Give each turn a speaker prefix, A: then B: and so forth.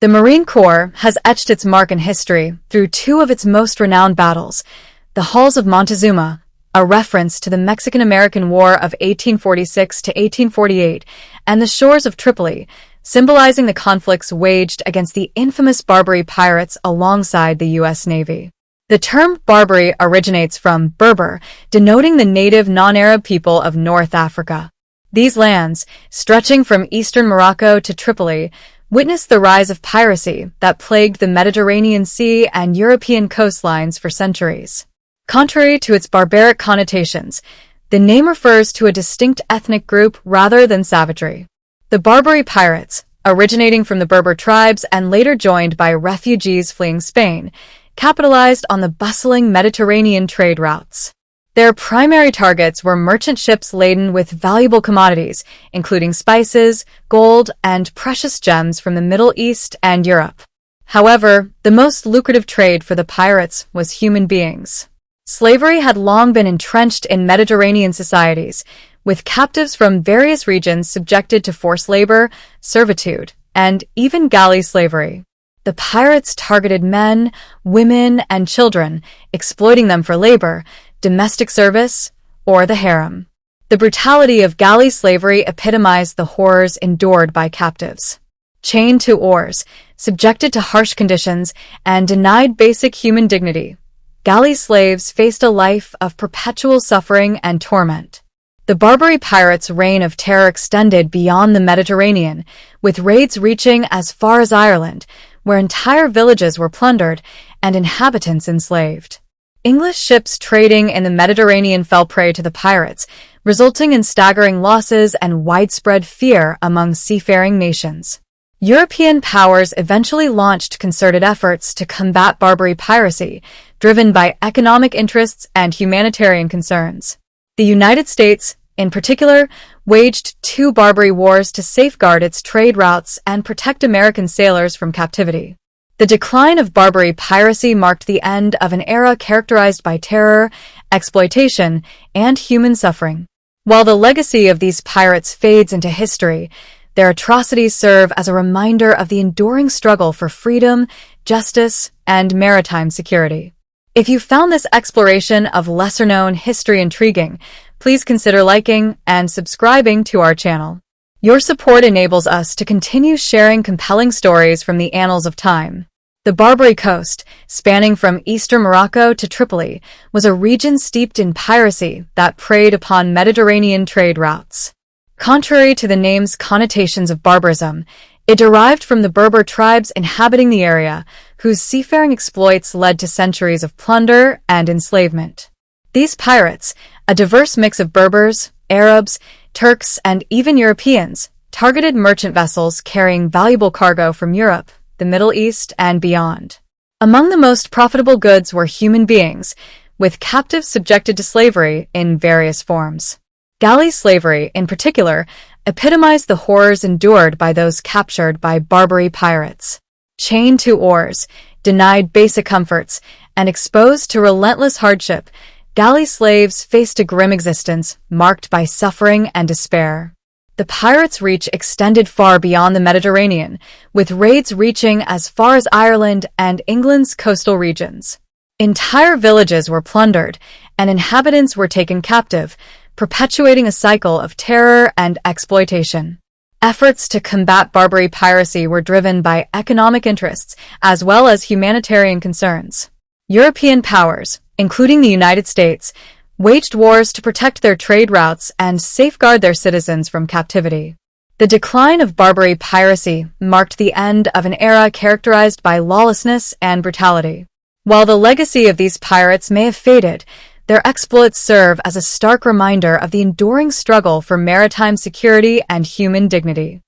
A: The Marine Corps has etched its mark in history through two of its most renowned battles, the Halls of Montezuma, a reference to the Mexican-American War of 1846 to 1848, and the shores of Tripoli, symbolizing the conflicts waged against the infamous Barbary pirates alongside the U.S. Navy. The term Barbary originates from Berber, denoting the native non-Arab people of North Africa. These lands, stretching from eastern Morocco to Tripoli, witnessed the rise of piracy that plagued the Mediterranean Sea and European coastlines for centuries. Contrary to its barbaric connotations, the name refers to a distinct ethnic group rather than savagery. The Barbary pirates, originating from the Berber tribes and later joined by refugees fleeing Spain, capitalized on the bustling Mediterranean trade routes. Their primary targets were merchant ships laden with valuable commodities, including spices, gold, and precious gems from the Middle East and Europe. However, the most lucrative trade for the pirates was human beings. Slavery had long been entrenched in Mediterranean societies, with captives from various regions subjected to forced labor, servitude, and even galley slavery. The pirates targeted men, women, and children, exploiting them for labor, domestic service, or the harem. The brutality of galley slavery epitomized the horrors endured by captives. Chained to oars, subjected to harsh conditions, and denied basic human dignity, galley slaves faced a life of perpetual suffering and torment. The Barbary pirates' reign of terror extended beyond the Mediterranean, with raids reaching as far as Ireland, where entire villages were plundered and inhabitants enslaved. English ships trading in the Mediterranean fell prey to the pirates, resulting in staggering losses and widespread fear among seafaring nations. European powers eventually launched concerted efforts to combat Barbary piracy, driven by economic interests and humanitarian concerns. The United States, in particular, waged two Barbary wars to safeguard its trade routes and protect American sailors from captivity. The decline of Barbary piracy marked the end of an era characterized by terror, exploitation, and human suffering. While the legacy of these pirates fades into history, their atrocities serve as a reminder of the enduring struggle for freedom, justice, and maritime security. If you found this exploration of lesser-known history intriguing, please consider liking and subscribing to our channel. Your support enables us to continue sharing compelling stories from the annals of time. The Barbary coast, spanning from eastern Morocco to Tripoli, was a region steeped in piracy that preyed upon Mediterranean trade routes. Contrary to the name's connotations of barbarism, it derived from the Berber tribes inhabiting the area, whose seafaring exploits led to centuries of plunder and enslavement. These pirates, a diverse mix of Berbers, Arabs, Turks, and even Europeans, targeted merchant vessels carrying valuable cargo from Europe, the Middle East, and beyond. Among the most profitable goods were human beings, with captives subjected to slavery in various forms. Galley slavery, in particular, epitomized the horrors endured by those captured by Barbary pirates. Chained to oars, denied basic comforts, and exposed to relentless hardship, galley slaves faced a grim existence marked by suffering and despair. The pirates' reach extended far beyond the Mediterranean, with raids reaching as far as Ireland and England's coastal regions. Entire villages were plundered, and inhabitants were taken captive, perpetuating a cycle of terror and exploitation. Efforts to combat Barbary piracy were driven by economic interests as well as humanitarian concerns. European powers, including the United States, waged wars to protect their trade routes and safeguard their citizens from captivity. The decline of Barbary piracy marked the end of an era characterized by lawlessness and brutality. While the legacy of these pirates may have faded, their exploits serve as a stark reminder of the enduring struggle for maritime security and human dignity.